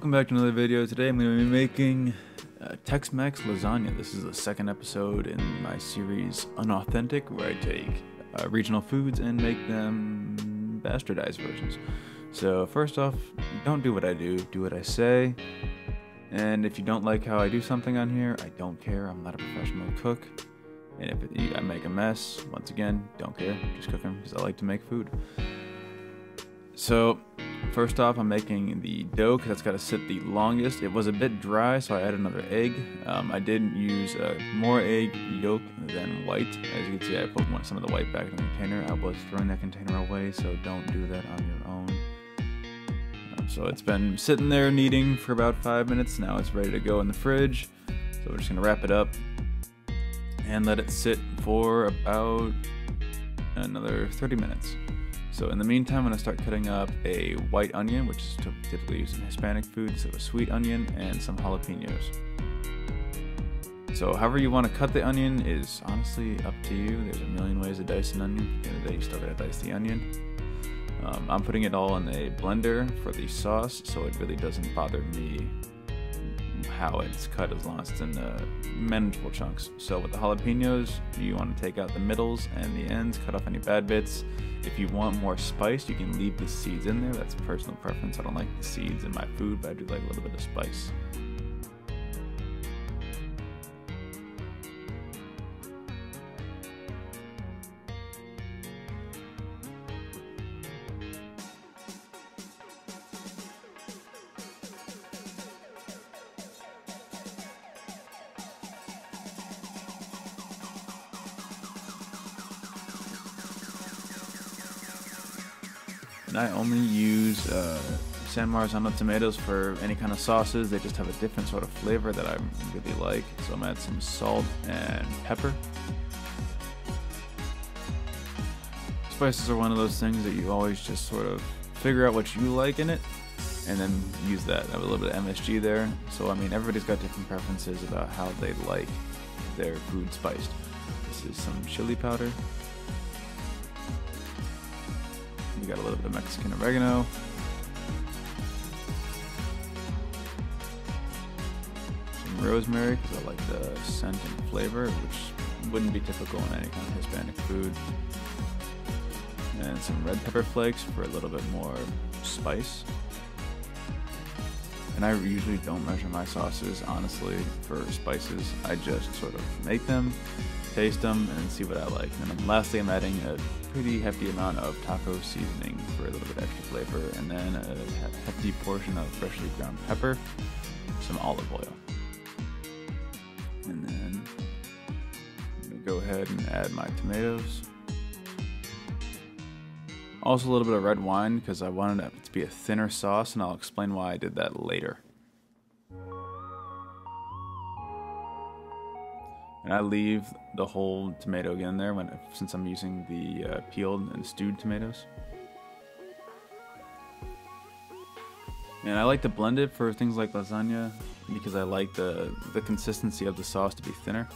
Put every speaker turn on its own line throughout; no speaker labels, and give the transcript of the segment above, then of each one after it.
Welcome back to another video. Today I'm going to be making Tex-Mex lasagna. This is the second episode in my series Unauthentic, where I take regional foods and make them bastardized versions. So first off, don't do what I do, do what I say. And if you don't like how I do something on here, I don't care. I'm not a professional cook. And if I make a mess, once again, don't care. Just cook them because I like to make food. So first off, I'm making the dough because that's got to sit the longest. It was a bit dry, so I added another egg. I did use more egg yolk than white. As you can see, I put some of the white back in the container. I was throwing that container away, so don't do that on your own. So it's been sitting there kneading for about 5 minutes. Now it's ready to go in the fridge. So we're just going to wrap it up and let it sit for about another 30 minutes. So in the meantime, I'm going to start cutting up a white onion, which is typically used in Hispanic food, so a sweet onion, and some jalapenos. So however you want to cut the onion is honestly up to you. There's a million ways to dice an onion. At the end of the day, you still got to dice the onion. I'm putting it all in a blender for the sauce, so it really doesn't bother me how it's cut as long as it's in manageable chunks. So with the jalapenos, you want to take out the middles and the ends, cut off any bad bits. If you want more spice, you can leave the seeds in there. That's personal preference. I don't like the seeds in my food, but I do like a little bit of spice. And I only use San Marzano tomatoes for any kind of sauces. They just have a different sort of flavor that I really like. So I'm gonna add some salt and pepper. Spices are one of those things that you always just sort of figure out what you like in it and then use that. I have a little bit of MSG there. So I mean, everybody's got different preferences about how they like their food spiced. This is some chili powder. We got a little bit of Mexican oregano. Some rosemary, because I like the scent and flavor, which wouldn't be typical in any kind of Hispanic food. And some red pepper flakes for a little bit more spice. And I usually don't measure my sauces, honestly, for spices. I just sort of make them, taste them, and see what I like. And then lastly, I'm adding a pretty hefty amount of taco seasoning for a little bit extra flavor, and then a hefty portion of freshly ground pepper, some olive oil. And then I'm gonna go ahead and add my tomatoes. Also a little bit of red wine because I wanted it to be a thinner sauce, and I'll explain why I did that later. And I leave the whole tomato again there since I'm using the peeled and stewed tomatoes. And I like to blend it for things like lasagna because I like the consistency of the sauce to be thinner.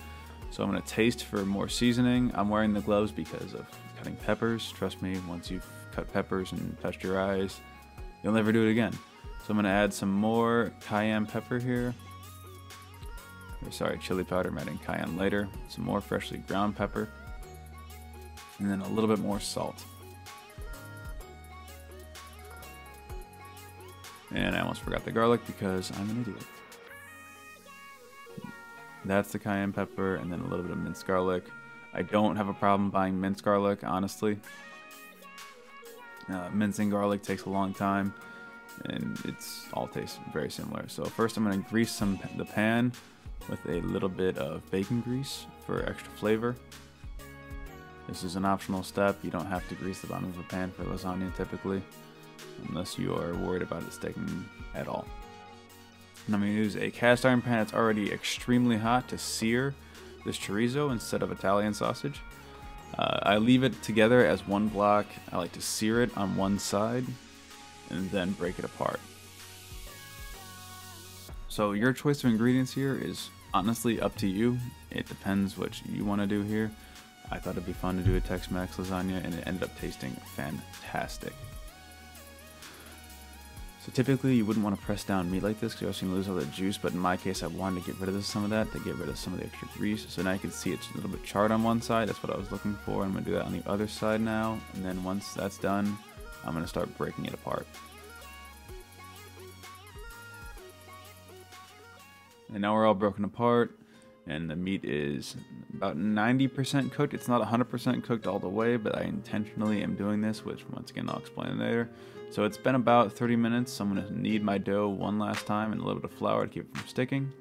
So I'm going to taste for more seasoning. I'm wearing the gloves because of cutting peppers. Trust me, once you've cut peppers and touched your eyes, you'll never do it again. So I'm going to add some more cayenne pepper here. Sorry, chili powder. I'm adding cayenne later. Some more freshly ground pepper. And then a little bit more salt. And I almost forgot the garlic because I'm an idiot. That's the cayenne pepper, and then a little bit of minced garlic. I don't have a problem buying minced garlic, honestly. Mincing garlic takes a long time, and it's all tastes very similar. So first I'm going to grease the pan with a little bit of bacon grease for extra flavor. This is an optional step. You don't have to grease the bottom of a pan for lasagna typically, unless you are worried about it sticking at all. And I'm going to use a cast iron pan that's already extremely hot to sear this chorizo instead of Italian sausage. I leave it together as one block. I like to sear it on one side and then break it apart. So your choice of ingredients here is honestly up to you. It depends what you want to do here. I thought it'd be fun to do a Tex-Mex lasagna, and it ended up tasting fantastic. So typically you wouldn't want to press down meat like this because you're also going to lose all the juice, but in my case I wanted to get rid of some of that to get rid of some of the extra grease. So now you can see it's a little bit charred on one side. That's what I was looking for. I'm going to do that on the other side now, and then once that's done, I'm going to start breaking it apart. And now we're all broken apart, and the meat is about 90% cooked. It's not 100% cooked all the way, but I intentionally am doing this, which once again I'll explain later. So it's been about 30 minutes, so I'm going to knead my dough one last time and a little bit of flour to keep it from sticking.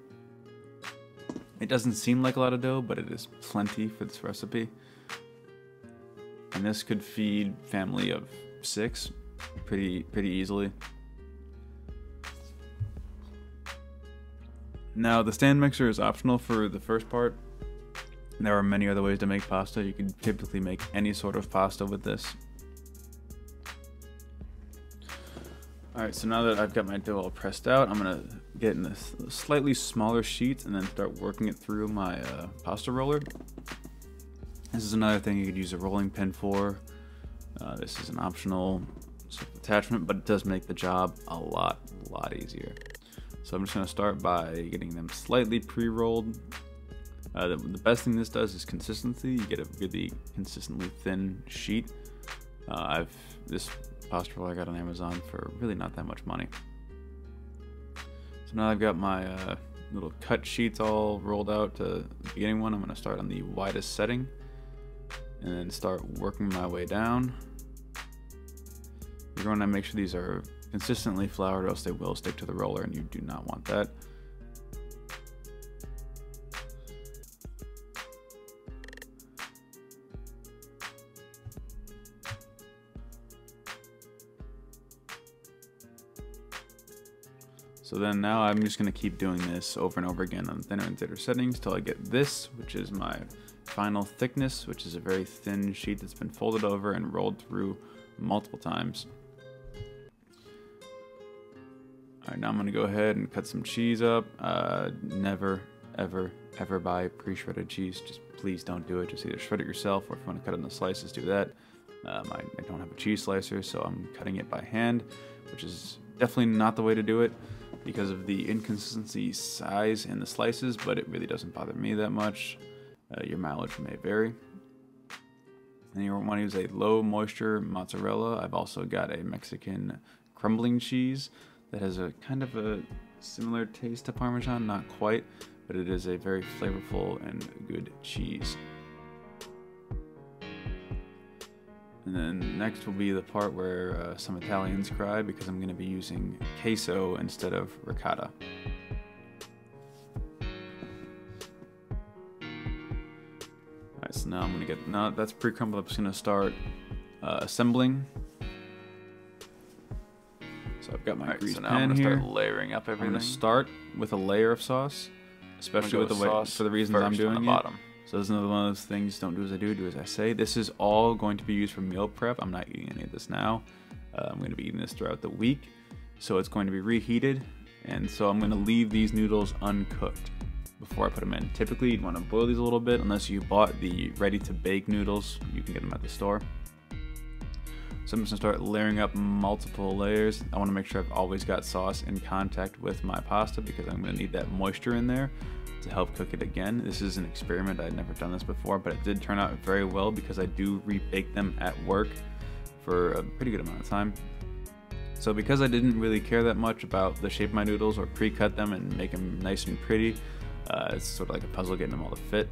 It doesn't seem like a lot of dough, but it is plenty for this recipe. And this could feed a family of 6 pretty easily. Now the stand mixer is optional for the first part. There are many other ways to make pasta. You can typically make any sort of pasta with this. Alright, so now that I've got my dough all pressed out, I'm going to get in a slightly smaller sheet and then start working it through my pasta roller. This is another thing you could use a rolling pin for. This is an optional sort of attachment, but it does make the job a lot easier. So I'm just going to start by getting them slightly pre-rolled. The best thing this does is consistency. You get a really consistently thin sheet. This pasta roller I got on Amazon for really not that much money. So now I've got my little cut sheets all rolled out to the beginning one. I'm going to start on the widest setting and then start working my way down. You're going to make sure these are consistently floured, or else they will stick to the roller, and you do not want that. So then now I'm just going to keep doing this over and over again on thinner and thinner settings till I get this, which is my final thickness, which is a very thin sheet that's been folded over and rolled through multiple times. Alright, now I'm going to go ahead and cut some cheese up. Never, ever buy pre-shredded cheese. Just please don't do it. Just either shred it yourself, or if you want to cut it into slices, do that. I don't have a cheese slicer, so I'm cutting it by hand, which is definitely not the way to do it because of the inconsistency size in the slices, but it really doesn't bother me that much. Your mileage may vary. And you want to use a low moisture mozzarella. I've also got a Mexican crumbling cheese that has a kind of a similar taste to Parmesan, not quite, but it is a very flavorful and good cheese. And then next will be the part where some Italians cry, because I'm going to be using queso instead of ricotta. Alright, so now I'm going to get, now that's pre-crumbled, I'm just going to start assembling. So I've got my grease pan here. I'm going to start layering up everything. I'm going to start with a layer of sauce, especially with the way, for the reasons I'm doing it. So this is another one of those things, don't do as I do as I say. This is all going to be used for meal prep. I'm not eating any of this now. I'm going to be eating this throughout the week. So it's going to be reheated. And so I'm going to leave these noodles uncooked before I put them in. Typically you'd want to boil these a little bit unless you bought the ready to bake noodles. You can get them at the store. So I'm just going to start layering up multiple layers. I want to make sure I've always got sauce in contact with my pasta, because I'm going to need that moisture in there to help cook it again. This is an experiment. I'd never done this before, but it did turn out very well because I do rebake them at work for a pretty good amount of time. So because I didn't really care that much about the shape of my noodles or pre-cut them and make them nice and pretty, it's sort of like a puzzle getting them all to fit.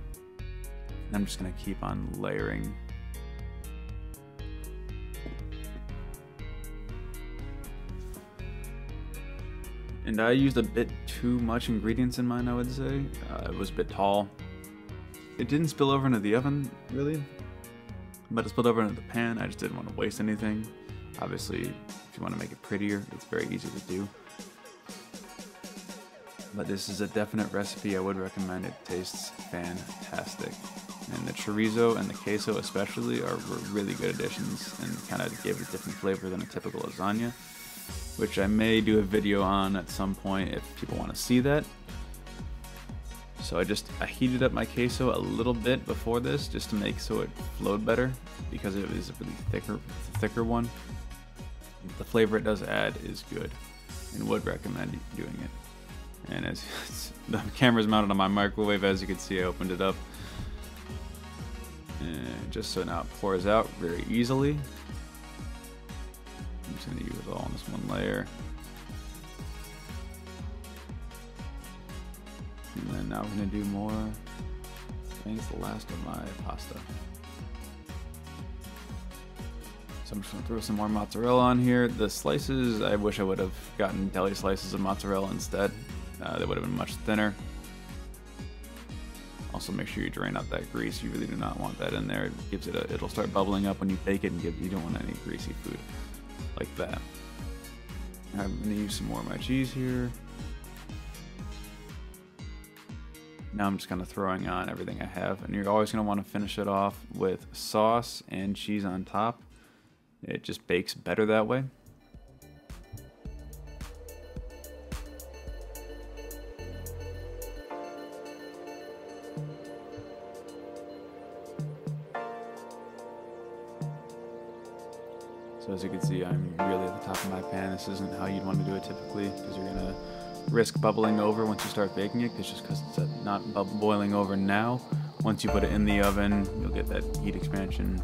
And I'm just going to keep on layering. And I used a bit too much ingredients in mine, I would say. It was a bit tall. It didn't spill over into the oven, really, but it spilled over into the pan. I just didn't want to waste anything. Obviously, if you want to make it prettier, it's very easy to do. But this is a definite recipe I would recommend. It tastes fantastic. And the chorizo and the queso especially were really good additions and kind of gave it a different flavor than a typical lasagna, which I may do a video on at some point if people want to see that. So I heated up my queso a little bit before this just to make so it flowed better, because it is a really thicker one. The flavor it does add is good. and would recommend doing it. And as the camera's mounted on my microwave, as you can see, I opened it up. And just so now it pours out very easily. I'm just going to use it all in this one layer. And then now we're going to do more. I think it's the last of my pasta. So I'm just going to throw some more mozzarella on here. The slices, I wish I would have gotten deli slices of mozzarella instead. They would have been much thinner. Also, make sure you drain out that grease. You really do not want that in there. It gives it it'll start bubbling up when you bake it, and you don't want any greasy food like that. I'm going to use some more of my cheese here. Now I'm just kind of throwing on everything I have, and you're always going to want to finish it off with sauce and cheese on top. It just bakes better that way. So as you can see, I'm really at the top of my pan. This isn't how you'd want to do it typically, because you're going to risk bubbling over once you start baking it, just because it's not boiling over now. Once you put it in the oven, you'll get that heat expansion,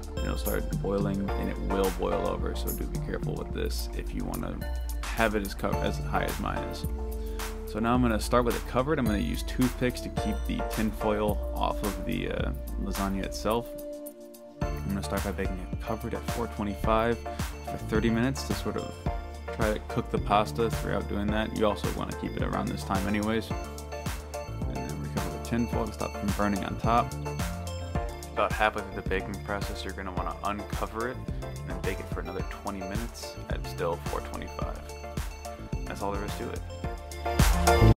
and it'll start boiling, and it will boil over. So do be careful with this if you want to have it as high as mine is. So now I'm going to start with it covered. I'm going to use toothpicks to keep the tin foil off of the lasagna itself. I'm going to start by baking it covered at 425 for 30 minutes to sort of try to cook the pasta throughout doing that. You also want to keep it around this time anyways. And then recover the tin foil to stop from burning on top. About halfway through the baking process, you're going to want to uncover it and then bake it for another 20 minutes at still 425. That's all there is to it.